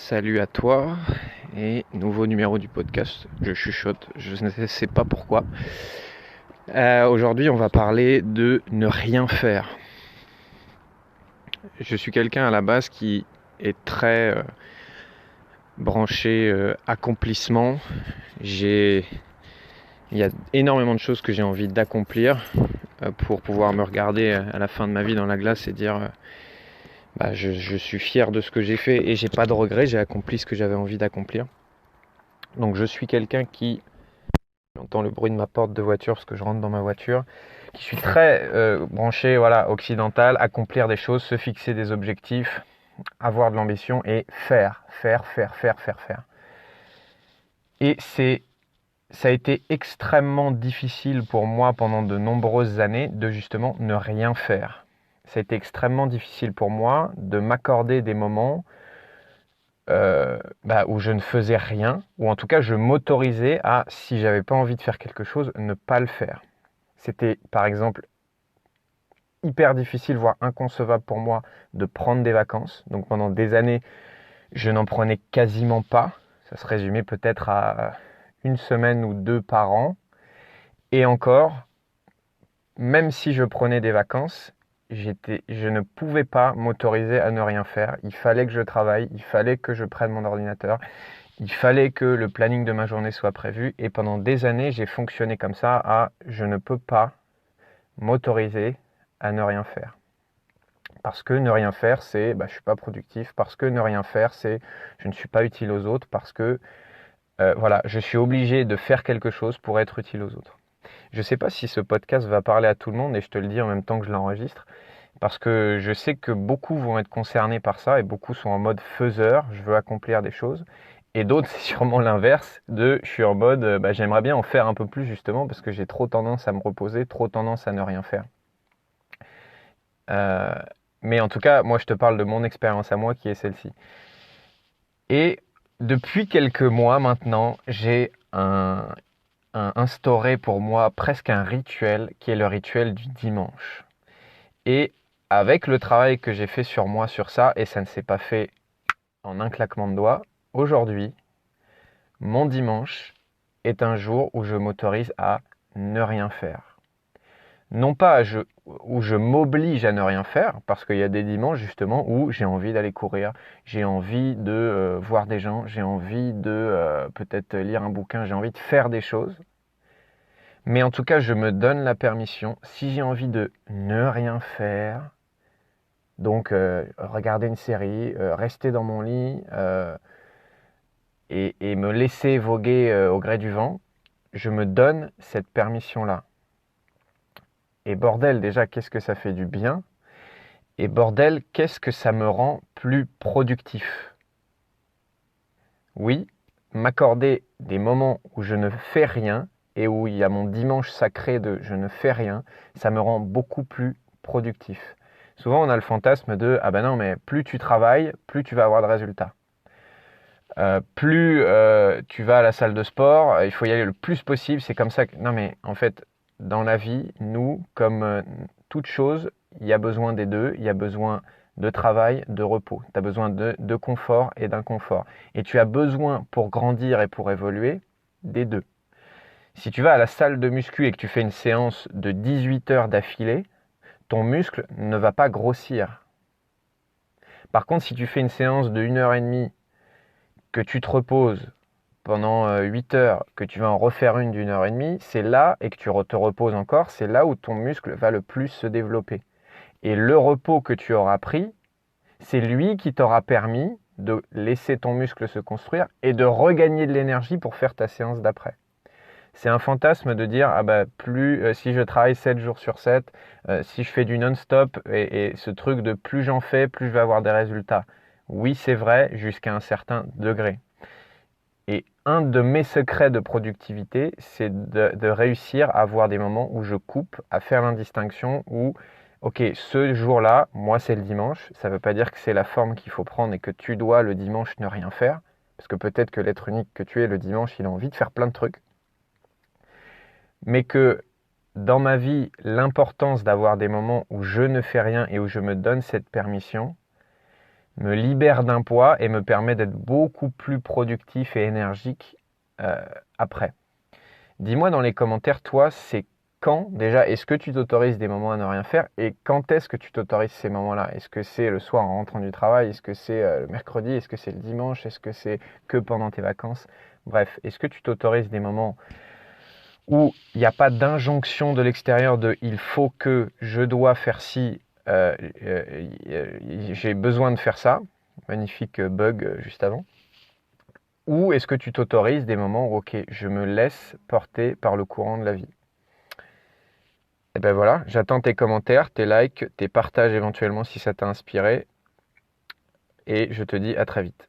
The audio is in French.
Salut à toi et nouveau numéro du podcast. Je chuchote, je ne sais pas pourquoi. Aujourd'hui, on va parler de ne rien faire. Je suis quelqu'un à la base qui est très branché accomplissement. Il y a énormément de choses que j'ai envie d'accomplir pour pouvoir me regarder à la fin de ma vie dans la glace et dire je suis fier de ce que j'ai fait et j'ai pas de regrets, j'ai accompli ce que j'avais envie d'accomplir. Donc je suis quelqu'un qui, j'entends le bruit de ma porte de voiture parce que je rentre dans ma voiture, qui suis très branché occidental, accomplir des choses, se fixer des objectifs, avoir de l'ambition et faire. Et ça a été extrêmement difficile pour moi pendant de nombreuses années de justement ne rien faire. Ça a été extrêmement difficile pour moi de m'accorder des moments où je ne faisais rien, ou en tout cas je m'autorisais à, si j'avais pas envie de faire quelque chose, ne pas le faire. C'était par exemple hyper difficile, voire inconcevable pour moi de prendre des vacances. Donc pendant des années, je n'en prenais quasiment pas. Ça se résumait peut-être à une semaine ou deux par an. Et encore, même si je prenais des vacances, je ne pouvais pas m'autoriser à ne rien faire. Il fallait que je travaille, il fallait que je prenne mon ordinateur, il fallait que le planning de ma journée soit prévu. Et pendant des années, j'ai fonctionné comme ça je ne peux pas m'autoriser à ne rien faire. Parce que ne rien faire, c'est je suis pas productif. Parce que ne rien faire, c'est je ne suis pas utile aux autres. Parce que je suis obligé de faire quelque chose pour être utile aux autres. Je ne sais pas si ce podcast va parler à tout le monde et je te le dis en même temps que je l'enregistre. Parce que je sais que beaucoup vont être concernés par ça et beaucoup sont en mode faiseur, je veux accomplir des choses. Et d'autres, c'est sûrement l'inverse je suis en mode, j'aimerais bien en faire un peu plus justement parce que j'ai trop tendance à me reposer, trop tendance à ne rien faire. Mais en tout cas, moi je te parle de mon expérience à moi qui est celle-ci. Et depuis quelques mois maintenant, j'ai instauré pour moi presque un rituel qui est le rituel du dimanche. Et avec le travail que j'ai fait sur moi sur ça, et ça ne s'est pas fait en un claquement de doigts, aujourd'hui, mon dimanche est un jour où je m'autorise à ne rien faire. Non pas où je m'oblige à ne rien faire, parce qu'il y a des dimanches justement où j'ai envie d'aller courir, j'ai envie de voir des gens, j'ai envie de peut-être lire un bouquin, j'ai envie de faire des choses. Mais en tout cas, je me donne la permission, si j'ai envie de ne rien faire, donc regarder une série, rester dans mon lit et me laisser voguer au gré du vent, je me donne cette permission-là. Et bordel, déjà, qu'est-ce que ça fait du bien? Et bordel, qu'est-ce que ça me rend plus productif? Oui, m'accorder des moments où je ne fais rien et où il y a mon dimanche sacré de je ne fais rien, ça me rend beaucoup plus productif. Souvent, on a le fantasme de ah ben non, mais plus tu travailles, plus tu vas avoir de résultats. Plus tu vas à la salle de sport, il faut y aller le plus possible. C'est comme ça que... Non mais en fait, dans la vie, nous, comme toute chose, il y a besoin des deux. Il y a besoin de travail, de repos. Tu as besoin de confort et d'inconfort. Et tu as besoin, pour grandir et pour évoluer, des deux. Si tu vas à la salle de muscu et que tu fais une séance de 18 heures d'affilée, ton muscle ne va pas grossir. Par contre, si tu fais une séance de 1h30, que tu te reposes pendant 8 heures, que tu vas en refaire une d'1h30, c'est là, et que tu te reposes encore, c'est là où ton muscle va le plus se développer. Et le repos que tu auras pris, c'est lui qui t'aura permis de laisser ton muscle se construire et de regagner de l'énergie pour faire ta séance d'après. C'est un fantasme de dire si je travaille 7 jours sur 7, si je fais du non-stop et ce truc de plus j'en fais, plus je vais avoir des résultats. Oui, c'est vrai jusqu'à un certain degré. Et un de mes secrets de productivité, c'est de réussir à avoir des moments où je coupe, à faire l'indistinction où, ok, ce jour-là, moi c'est le dimanche, ça ne veut pas dire que c'est la forme qu'il faut prendre et que tu dois le dimanche ne rien faire, parce que peut-être que l'être unique que tu es le dimanche, il a envie de faire plein de trucs, mais que dans ma vie, l'importance d'avoir des moments où je ne fais rien et où je me donne cette permission, me libère d'un poids et me permet d'être beaucoup plus productif et énergique après. Dis-moi dans les commentaires, toi, c'est quand déjà, est-ce que tu t'autorises des moments à ne rien faire et quand est-ce que tu t'autorises ces moments-là? Est-ce que c'est le soir en rentrant du travail? Est-ce que c'est le mercredi? Est-ce que c'est le dimanche? Est-ce que c'est que pendant tes vacances? Bref, est-ce que tu t'autorises des moments où il n'y a pas d'injonction de l'extérieur de il faut que je dois faire ci, j'ai besoin de faire ça? Magnifique bug juste avant. Ou est-ce que tu t'autorises des moments où, ok, je me laisse porter par le courant de la vie? Et ben voilà, j'attends tes commentaires, tes likes, tes partages éventuellement si ça t'a inspiré. Et je te dis à très vite.